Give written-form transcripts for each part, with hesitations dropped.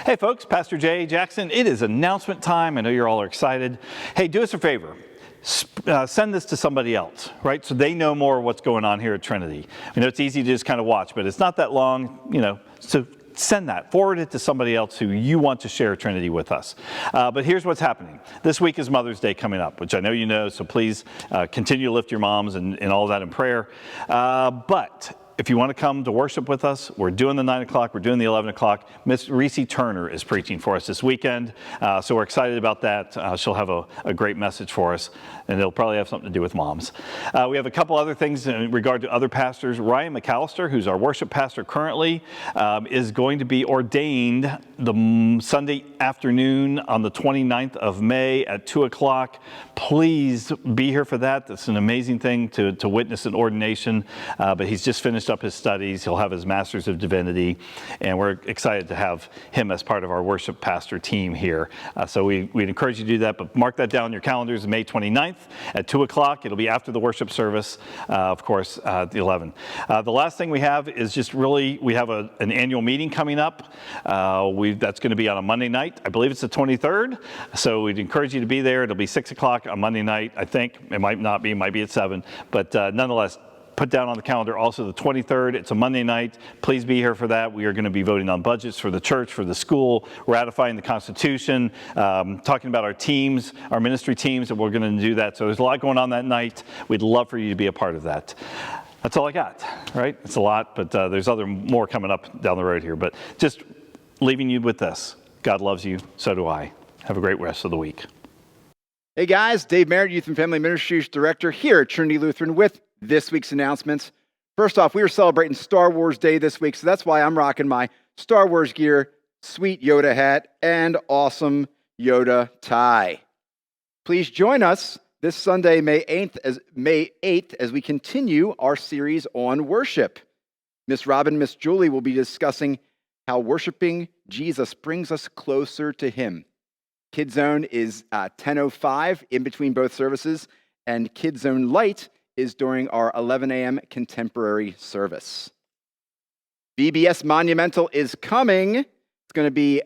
Hey folks, Pastor Jay Jackson. It is announcement time. I know you're all excited. Hey, do us a favor. Send this to somebody else, right? So they know more of what's going on here at Trinity. I know it's easy to just kind of watch, but it's not that long, so send that. Forward it to somebody else who you want to share Trinity with us. But here's what's happening. This week is Mother's Day coming up, which I know you know, so please continue to lift your moms and all that in prayer. But if you want to come to worship with us, we're doing the 9 o'clock, we're doing the 11 o'clock. Miss Reese Turner is preaching for us this weekend, so we're excited about that. She'll have a great message for us, and it'll probably have something to do with moms. We have a couple other things in regard to other pastors. Ryan McAllister, who's our worship pastor currently, is going to be ordained the Sunday afternoon on the 29th of May at 2 o'clock. Please be here for that. That's an amazing thing to witness an ordination, but he's just finished up his studies. He'll have his Master's of Divinity, and we're excited to have him as part of our worship pastor team here. So we'd encourage you to do that, but mark that down on your calendars, May 29th at 2 o'clock. It'll be after the worship service, of course, the 11. The last thing we have is just really, we have an annual meeting coming up. That's going to be on a Monday night. I believe it's the 23rd, so we'd encourage you to be there. It'll be 6 o'clock on Monday night, I think. It might not be, it might be at 7, but nonetheless, put down on the calendar also the 23rd. It's a Monday night. Please be here for that. We are going to be voting on budgets for the church, for the school, ratifying the Constitution, talking about our teams, our ministry teams, and we're going to do that. So there's a lot going on that night. We'd love for you to be a part of that. That's all I got, right? It's a lot, but there's more coming up down the road here. But just leaving you with this. God loves you. So do I. Have a great rest of the week. Hey guys, Dave Merritt, Youth and Family Ministries Director here at Trinity Lutheran with this week's announcements. First off, we are celebrating Star Wars Day this week, so that's why I'm rocking my Star Wars gear, sweet Yoda hat, and awesome Yoda tie. Please join us this Sunday, May 8th, as we continue our series on worship. Miss Robin, Miss Julie will be discussing how worshiping Jesus brings us closer to Him. Kids Zone is 10:05 in between both services, and Kids Zone Light is during our 11 a.m. contemporary service. VBS Monumental is coming. It's going to be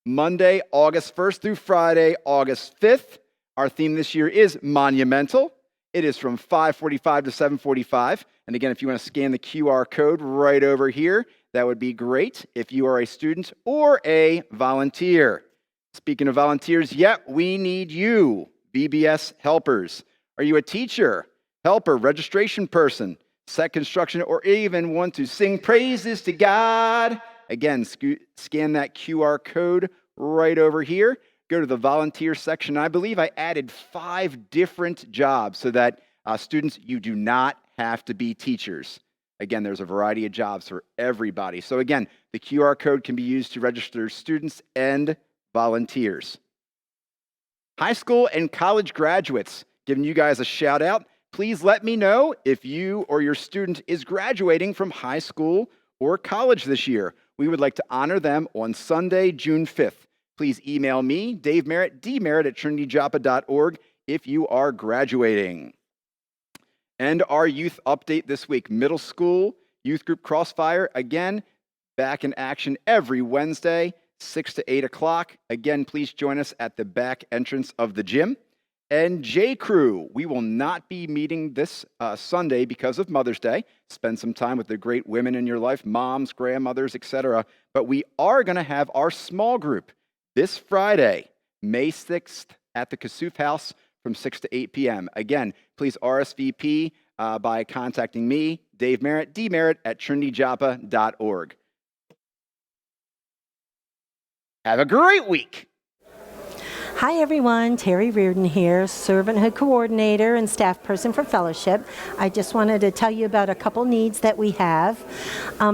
Monday, August 1st through Friday, August 5th. Our theme this year is Monumental. It is from 5:45 to 7:45. And again, if you want to scan the QR code right over here, that would be great if you are a student or a volunteer. Speaking of volunteers, we need you, VBS helpers. Are you a teacher, helper, registration person, set construction, or even want to sing praises to God? Again, scan that QR code right over here. Go to the volunteer section. I believe I added 5 different jobs so that students, you do not have to be teachers. Again, there's a variety of jobs for everybody. So again, the QR code can be used to register students and volunteers. High school and college graduates, giving you guys a shout out. Please let me know if you or your student is graduating from high school or college this year. We would like to honor them on Sunday, June 5th. Please email me, Dave Merritt, dmerritt@trinityjoppa.org if you are graduating. And our youth update this week, middle school youth group Crossfire, again, back in action every Wednesday, 6 to 8 o'clock. Again, please join us at the back entrance of the gym. And J Crew, we will not be meeting this Sunday because of Mother's Day. Spend some time with the great women in your life, moms, grandmothers, etc. But we are going to have our small group this Friday, May 6th, at the Kassouf House from 6 to 8 p.m. Again, please RSVP by contacting me, Dave Merritt, dmerritt@trinityjoppa.org. Have a great week. Hi everyone, Terry Reardon here, Servanthood Coordinator and staff person for Fellowship. I just wanted to tell you about a couple needs that we have.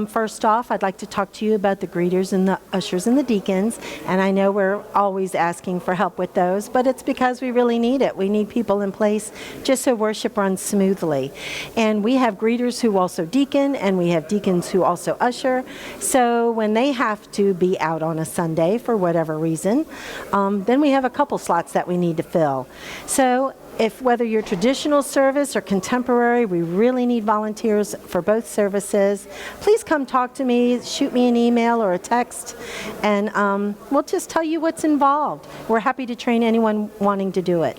First off, I'd like to talk to you about the greeters and the ushers and the deacons. And I know we're always asking for help with those, but it's because we really need it. We need people in place just so worship runs smoothly. And we have greeters who also deacon, and we have deacons who also usher. So when they have to be out on a Sunday for whatever reason, then we have a couple slots that we need to fill. So If whether you're traditional service or contemporary, we really need volunteers for both services. Please come talk to me, shoot me an email or a text, and we'll just tell you what's involved. We're happy to train anyone wanting to do it.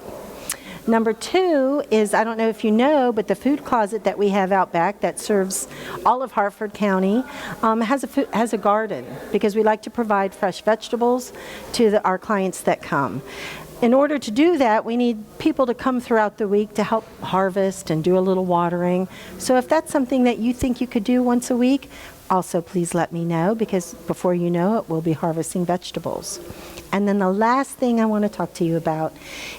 Number 2 is, I don't know if you know, but the food closet that we have out back that serves all of Hartford County has a garden, because we like to provide fresh vegetables to our clients that come. In order to do that, we need people to come throughout the week to help harvest and do a little watering. So if that's something that you think you could do once a week, also please let me know, because before you know it, we'll be harvesting vegetables. And then the last thing I want to talk to you about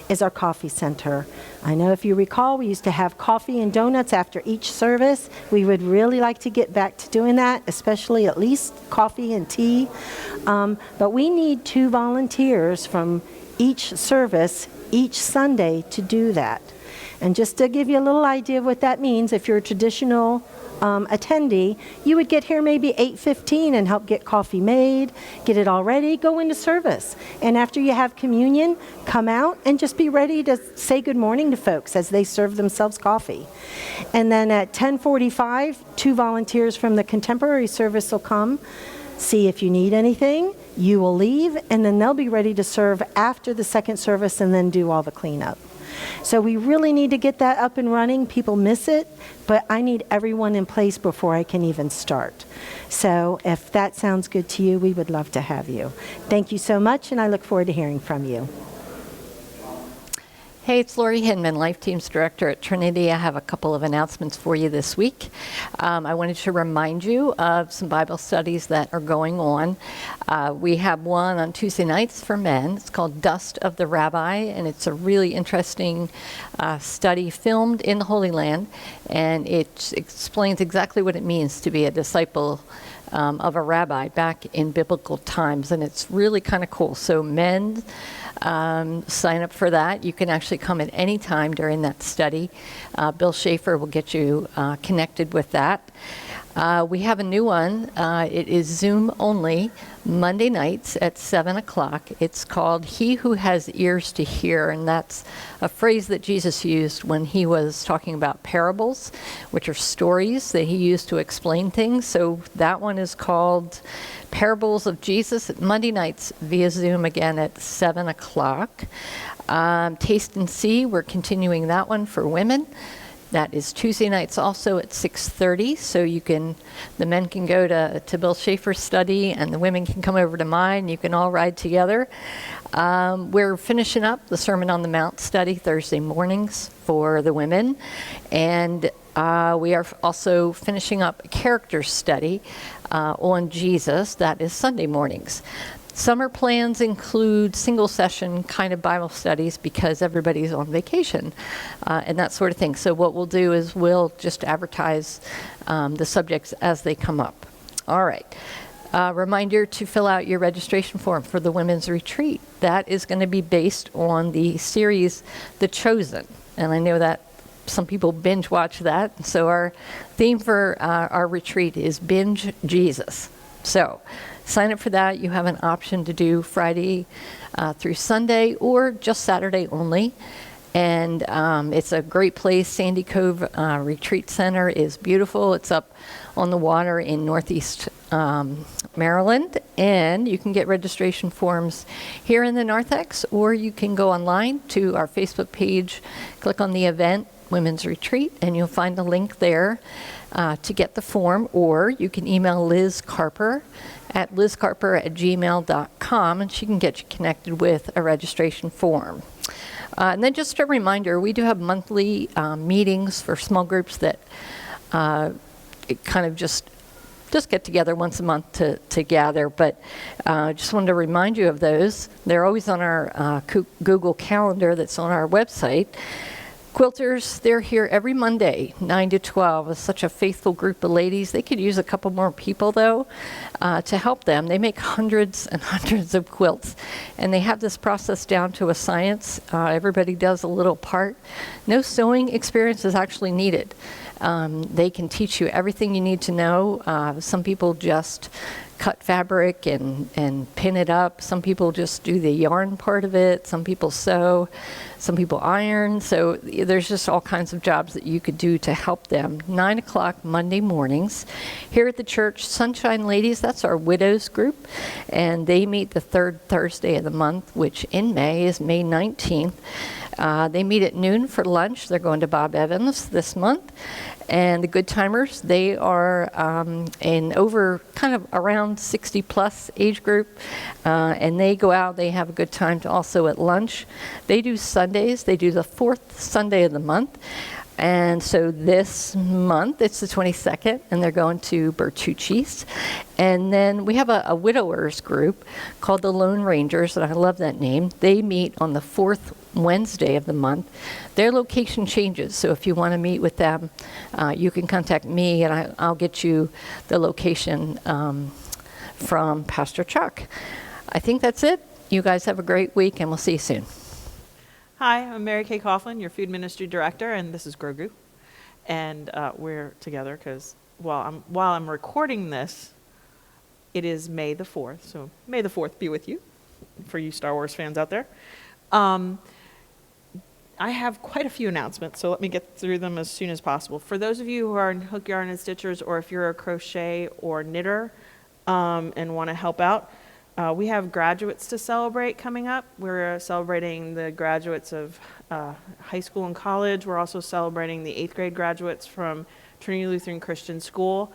is our coffee center. I know if you recall, we used to have coffee and donuts after each service. We would really like to get back to doing that, especially at least coffee and tea. But we need 2 volunteers from each service each Sunday to do that. And just to give you a little idea of what that means, if you're a traditional attendee, you would get here maybe 8:15 and help get coffee made, get it all ready, go into service. And after you have communion, come out and just be ready to say good morning to folks as they serve themselves coffee. And then at 10:45, 2 volunteers from the contemporary service will come, see if you need anything, you will leave, and then they'll be ready to serve after the second service and then do all the cleanup. So we really need to get that up and running. People miss it, but I need everyone in place before I can even start. So if that sounds good to you, we would love to have you. Thank you so much, and I look forward to hearing from you. Hey, it's Lori Hinman, Life Teams Director at Trinity. I have a couple of announcements for you this week. I wanted to remind you of some Bible studies that are going on. We have one on Tuesday nights for men. It's called Dust of the Rabbi, and it's a really interesting study filmed in the Holy Land, and it explains exactly what it means to be a disciple of a rabbi back in biblical times, and it's really kind of cool. So men, sign up for that. You can actually come at any time during that study. Bill Schaefer will get you connected with that. We have a new one. It is Zoom only, Monday nights at 7 o'clock. It's called He Who Has Ears to Hear, and that's a phrase that Jesus used when he was talking about parables, which are stories that he used to explain things. So that one is called Parables of Jesus, Monday nights via Zoom, again at 7 o'clock. Taste and See, we're continuing that one for women. That is Tuesday nights also at 6:30, so the men can go to Bill Schaefer's study and the women can come over to mine. You can all ride together. We're finishing up the Sermon on the Mount study Thursday mornings for the women, and we are also finishing up a character study on Jesus. That is Sunday mornings. Summer plans include single session kind of Bible studies because everybody's on vacation and that sort of thing. So what we'll do is we'll just advertise the subjects as they come up. All right. Reminder to fill out your registration form for the women's retreat. That is going to be based on the series The Chosen. And I know that some people binge watch that. So our theme for our retreat is Binge Jesus. So sign up for that. You have an option to do Friday through Sunday or just Saturday only. And it's a great place. Sandy Cove Retreat Center is beautiful. It's up on the water in Northeast Maryland. And you can get registration forms here in the narthex, or you can go online to our Facebook page, click on the event, Women's Retreat, and you'll find a link there to get the form, or you can email Liz Carper at lizcarper@gmail.com, and she can get you connected with a registration form. And then just a reminder, we do have monthly meetings for small groups that kind of just get together once a month to gather, but just wanted to remind you of those. They're always on our Google Calendar that's on our website. Quilters, they're here every Monday, 9 to 12. It's such a faithful group of ladies. They could use a couple more people, though, to help them. They make hundreds and hundreds of quilts, and they have this process down to a science. Everybody does a little part. No sewing experience is actually needed. They can teach you everything you need to know. Some people just cut fabric and pin it up. Some people just do the yarn part of it. Some people sew. Some people iron. So there's just all kinds of jobs that you could do to help them. 9 o'clock Monday mornings. Here at the church, Sunshine Ladies, that's our widows group. And they meet the third Thursday of the month, which in May is May 19th. They meet at noon for lunch. They're going to Bob Evans this month. And the Good Timers, they are in over kind of around 60 plus age group. And they go out, they have a good time also at lunch. They do Sundays. They do the fourth Sunday of the month. And so this month, it's the 22nd, and they're going to Bertucci's. And then we have a widowers group called the Lone Rangers, and I love that name. They meet on the fourth Wednesday of the month. Their location changes, so if you want to meet with them, you can contact me, and I'll get you the location from Pastor Chuck. I think that's it. You guys have a great week, and we'll see you soon. Hi, I'm Mary Kay Coughlin, your Food Ministry Director, and this is Grogu. And we're together because while I'm recording this, it is May the 4th, so May the 4th be with you, for you Star Wars fans out there. I have quite a few announcements, so let me get through them as soon as possible. For those of you who are in hook, yarn, and stitchers, or if you're a crochet or knitter and want to help out, we have graduates to celebrate coming up. We're celebrating the graduates of high school and college. We're also celebrating the 8th grade graduates from Trinity Lutheran Christian School.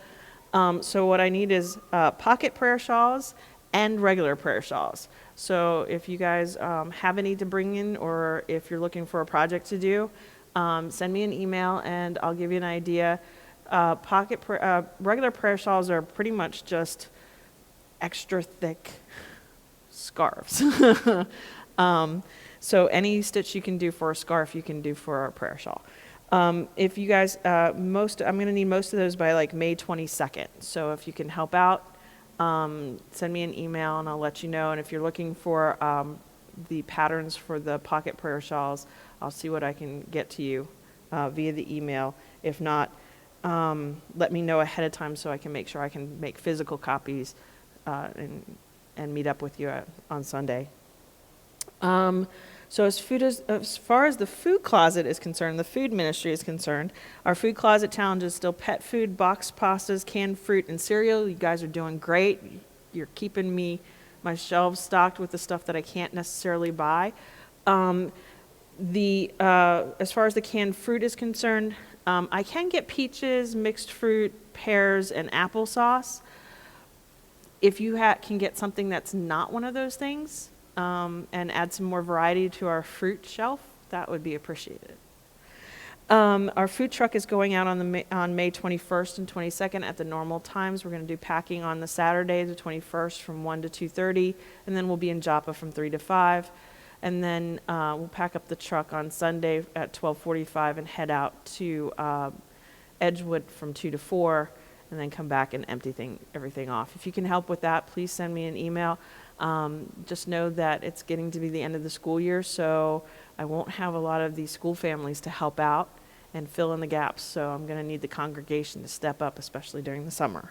So what I need is pocket prayer shawls and regular prayer shawls. So if you guys have any to bring in, or if you're looking for a project to do, send me an email and I'll give you an idea. Regular prayer shawls are pretty much just extra thick scarves. So any stitch you can do for a scarf, you can do for a prayer shawl. If you guys, I'm going to need most of those by like May 22nd. So if you can help out, send me an email and I'll let you know. And if you're looking for the patterns for the pocket prayer shawls, I'll see what I can get to you via the email. If not, let me know ahead of time so I can make sure I can make physical copies and meet up with you on Sunday. So as far as the food closet is concerned, the food ministry is concerned, our food closet challenge is still pet food, boxed pastas, canned fruit, and cereal. You guys are doing great. You're keeping my shelves stocked with the stuff that I can't necessarily buy. As far as the canned fruit is concerned, I can get peaches, mixed fruit, pears, and applesauce. If you can get something that's not one of those things, and add some more variety to our fruit shelf, that would be appreciated. Our food truck is going out on May 21st and 22nd at the normal times. We're going to do packing on the Saturday, the 21st, from 1 to 2:30, and then we'll be in Joppa from 3 to 5. And then we'll pack up the truck on Sunday at 12:45 and head out to Edgewood from 2 to 4, and then come back and empty everything off. If you can help with that, please send me an email. Just know that it's getting to be the end of the school year, so I won't have a lot of these school families to help out and fill in the gaps, so I'm going to need the congregation to step up, especially during the summer.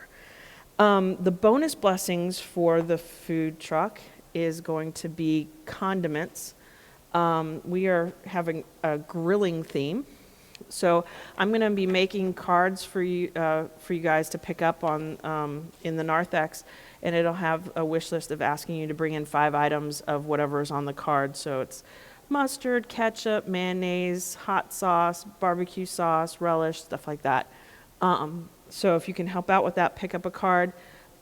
The bonus blessings for the food truck is going to be condiments. We are having a grilling theme. So I'm going to be making cards for you guys to pick up on in the narthex, and it'll have a wish list of asking you to bring in 5 items of whatever is on the card. So it's mustard, ketchup, mayonnaise, hot sauce, barbecue sauce, relish, stuff like that. So if you can help out with that, pick up a card.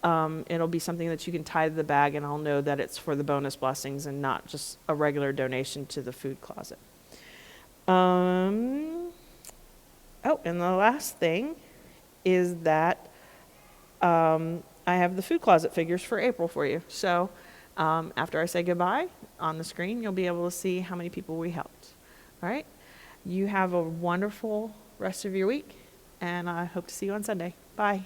It'll be something that you can tie to the bag, and I'll know that it's for the bonus blessings and not just a regular donation to the food closet. Oh, and the last thing is that I have the food closet figures for April for you. So after I say goodbye, on the screen, you'll be able to see how many people we helped. All right? You have a wonderful rest of your week, and I hope to see you on Sunday. Bye.